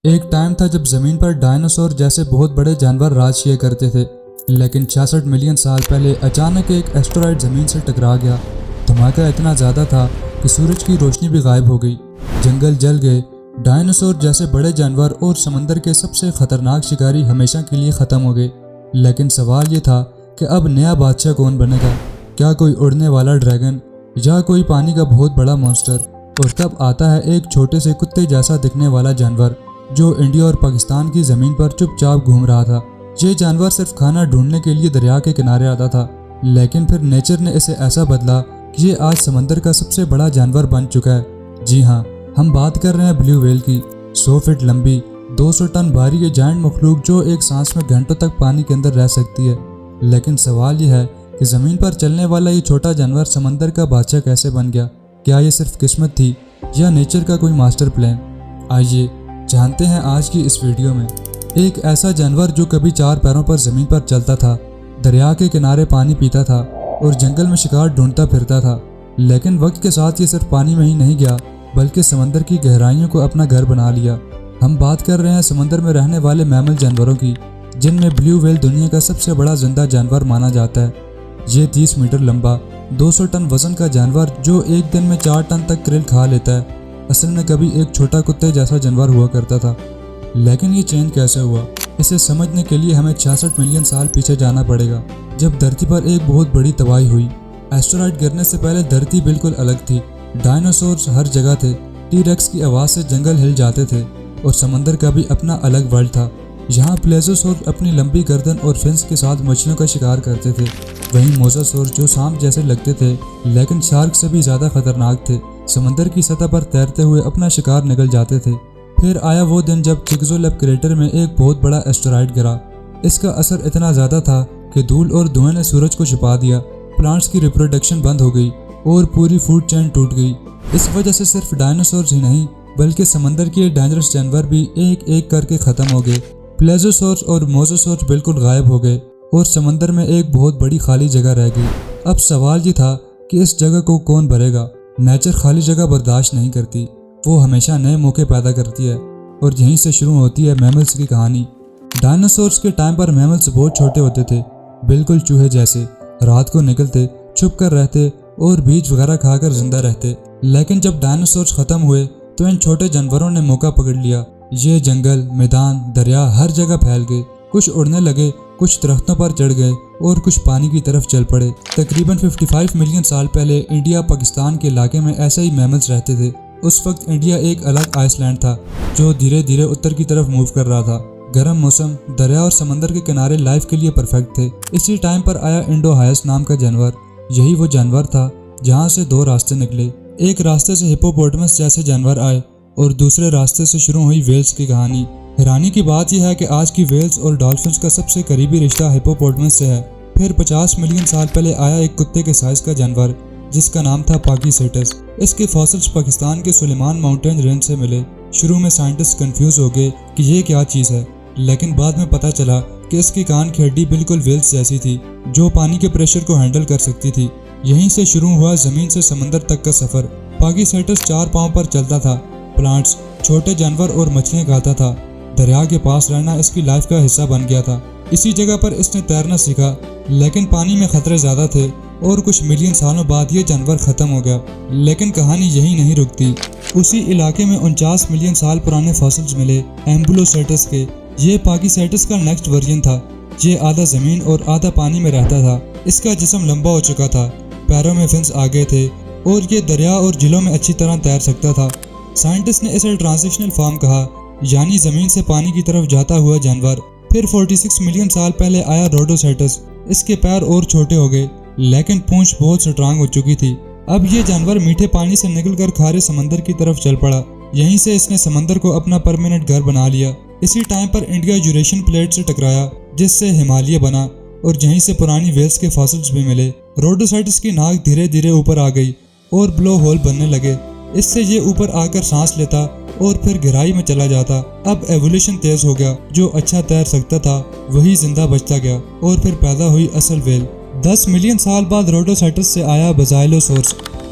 ایک ٹائم تھا جب زمین پر ڈائناسور جیسے بہت بڑے جانور راج کیا کرتے تھے، لیکن 66 ملین سال پہلے اچانک ایک ایسٹرائڈ زمین سے ٹکرا گیا۔ دھماکہ اتنا زیادہ تھا کہ سورج کی روشنی بھی غائب ہو گئی، جنگل جل گئے، ڈائناسور جیسے بڑے جانور اور سمندر کے سب سے خطرناک شکاری ہمیشہ کے لیے ختم ہو گئے۔ لیکن سوال یہ تھا کہ اب نیا بادشاہ کون بنے گا؟ کیا کوئی اڑنے والا ڈریگن یا کوئی پانی کا بہت بڑا مونسٹر؟ اور تب آتا ہے ایک چھوٹے سے کتے جیسا دکھنے والا جانور جو انڈیا اور پاکستان کی زمین پر چپ چاپ گھوم رہا تھا۔ یہ جانور صرف کھانا ڈھونڈنے کے لیے دریا کے کنارے آتا تھا، لیکن پھر نیچر نے اسے ایسا بدلا کہ یہ آج سمندر کا سب سے بڑا جانور بن چکا ہے۔ جی ہاں، ہم بات کر رہے ہیں بلیو ویل کی۔ 100 فٹ لمبی، 200 ٹن بھاری یہ جائنٹ مخلوق جو ایک سانس میں گھنٹوں تک پانی کے اندر رہ سکتی ہے۔ لیکن سوال یہ ہے کہ زمین پر چلنے والا یہ چھوٹا جانور سمندر کا بادشاہ کیسے بن گیا؟ کیا یہ صرف قسمت تھی یا نیچر کا کوئی ماسٹر پلان؟ آئیے جانتے ہیں آج کی اس ویڈیو میں۔ ایک ایسا جانور جو کبھی 4 پیروں پر زمین پر چلتا تھا، دریا کے کنارے پانی پیتا تھا اور جنگل میں شکار ڈھونڈتا پھرتا تھا، لیکن وقت کے ساتھ یہ صرف پانی میں ہی نہیں گیا بلکہ سمندر کی گہرائیوں کو اپنا گھر بنا لیا۔ ہم بات کر رہے ہیں سمندر میں رہنے والے میمل جانوروں کی، جن میں بلیو ویل دنیا کا سب سے بڑا زندہ جانور مانا جاتا ہے۔ یہ 30 میٹر لمبا، 200 ٹن وزن کا جانور جو ایک دن میں 4 ٹن تک krill کھا لیتا ہے، اصل میں کبھی ایک چھوٹا کتے جیسا جانور ہوا کرتا تھا۔ لیکن یہ چینج کیسے ہوا؟ اسے سمجھنے کے لیے ہمیں 66 ملین سال پیچھے جانا پڑے گا، جب دھرتی پر ایک بہت بڑی تباہی ہوئی۔ ایسٹرائڈ گرنے سے پہلے دھرتی بالکل الگ تھی، ڈائناسورز ہر جگہ تھے، ٹی ریکس کی آواز سے جنگل ہل جاتے تھے، اور سمندر کا بھی اپنا الگ ورلڈ تھا۔ یہاں پلیزوسور اپنی لمبی گردن اور فنس کے ساتھ مچھلیوں کا شکار کرتے تھے، وہیں موزاسور جو سانپ جیسے لگتے تھے لیکن شارک سے بھی زیادہ خطرناک تھے، سمندر کی سطح پر تیرتے ہوئے اپنا شکار نگل جاتے تھے۔ پھر آیا وہ دن جب چکزولیپ کریٹر میں ایک بہت بڑا ایسٹرائڈ گرا۔ اس کا اثر اتنا زیادہ تھا کہ دھول اور دھوئیں نے سورج کو چھپا دیا، پلانٹس کی ریپروڈکشن بند ہو گئی اور پوری فوڈ چین ٹوٹ گئی۔ اس وجہ سے صرف ڈائناسورز ہی نہیں بلکہ سمندر کے ڈینجرس جانور بھی ایک ایک کر کے ختم ہو گئے۔ پلیزوسورز اور موزاسورز بالکل غائب ہو گئے اور سمندر میں ایک بہت بڑی خالی جگہ رہ گئی۔ اب سوال یہ تھا کہ اس جگہ کو کون بھرے گا؟ نیچر خالی جگہ برداشت نہیں کرتی، وہ ہمیشہ نئے موقع پیدا کرتی ہے، اور یہیں سے شروع ہوتی ہے میملز کی کہانی۔ ڈائناسورز کے ٹائم پر میملز بہت چھوٹے ہوتے تھے، بالکل چوہے جیسے، رات کو نکلتے، چھپ کر رہتے اور بیج وغیرہ کھا کر زندہ رہتے۔ لیکن جب ڈائناسورز ختم ہوئے تو ان چھوٹے جانوروں نے موقع پکڑ لیا۔ یہ جنگل، میدان، دریا ہر جگہ پھیل گئے، کچھ اڑنے لگے، کچھ درختوں پر چڑھ گئے اور کچھ پانی کی طرف چل پڑے۔ تقریباً 55 ملین سال پہلے انڈیا پاکستان کے علاقے میں ایسے ہی میملز رہتے تھے۔ اس وقت انڈیا ایک الگ آئس لینڈ تھا جو دھیرے دھیرے اتر کی طرف موو کر رہا تھا۔ گرم موسم، دریا اور سمندر کے کنارے لائف کے لیے پرفیکٹ تھے۔ اسی ٹائم پر آیا انڈو ہائس نام کا جانور۔ یہی وہ جانور تھا جہاں سے 2 راستے نکلے، ایک راستے سے ہپوپوٹمس جیسے جانور آئے اور دوسرے راستے سے شروع ہوئی ویلز کی کہانی۔ حیرانی کی بات یہ ہے کہ آج کی ویلز اور ڈالفنز کا سب سے قریبی رشتہ ہپوپوٹمس سے ہے۔ پھر 50 ملین سال پہلے آیا ایک کتے کے سائز کا جانور جس کا نام تھا پاکیسیٹس۔ اس کے فاسلز پاکستان کے سلیمان ماؤنٹین رینج سے ملے۔ شروع میں سائنٹسٹ کنفیوز ہو گئے کہ یہ کیا چیز ہے، لیکن بعد میں پتہ چلا کہ اس کی کان کی ہڈی بالکل ویلز جیسی تھی جو پانی کے پریشر کو ہینڈل کر سکتی تھی۔ یہیں سے شروع ہوا زمین سے سمندر تک کا سفر۔ پاکیسیٹس 4 پاؤں پر چلتا تھا، پلانٹس، چھوٹے جانور اور مچھلیاں کھاتا تھا۔ دریا کے پاس رہنا اس کی لائف کا حصہ بن گیا تھا۔ اسی جگہ پر اس نے تیرنا سیکھا، لیکن پانی میں خطرے زیادہ تھے اور کچھ ملین سالوں بعد یہ جانور ختم ہو گیا۔ لیکن کہانی یہی نہیں رکتی۔ اسی علاقے میں 49 ملین سال پرانے فاسلز ملے ایمبولوسیٹس کے۔ یہ پاکیسیٹس کا نیکسٹ ورژن تھا۔ یہ آدھا زمین اور آدھا پانی میں رہتا تھا۔ اس کا جسم لمبا ہو چکا تھا، پیروں میں فنس آ گئے تھے اور یہ دریا اور جھیلوں میں اچھی طرح تیر سکتا تھا۔ سائنٹسٹ نے اسے ٹرانزیشنل فارم کہا، یعنی زمین سے پانی کی طرف جاتا ہوا جانور۔ پھر 46 ملین سال پہلے آیا روڈوسیٹس۔ اس کے پیر اور چھوٹے ہو گئے لیکن پونچھ بہت سٹرانگ ہو چکی تھی۔ اب یہ جانور میٹھے پانی سے نکل کر کھارے سمندر کی طرف چل پڑا۔ یہیں سے اس نے سمندر کو اپنا پرماننٹ گھر بنا لیا۔ اسی ٹائم پر انڈیا یوریشین پلیٹ سے ٹکرایا جس سے ہمالیہ بنا اور یہیں سے پرانی ویلز کے فاسلز بھی ملے۔ روڈوسیٹس کی ناک دھیرے دھیرے اوپر آ گئی اور بلو ہول بننے لگے۔ اس سے یہ اوپر آ کر سانس لیتا اور پھر گہرائی میں چلا جاتا۔ اب ایوولوشن تیز ہو گیا، جو اچھا تیر سکتا تھا وہی زندہ بچتا گیا اور پھر پیدا ہوئی اصل ویل۔ 10 ملین سال بعد روڈوسیٹس سے آیا بازائلوسورس۔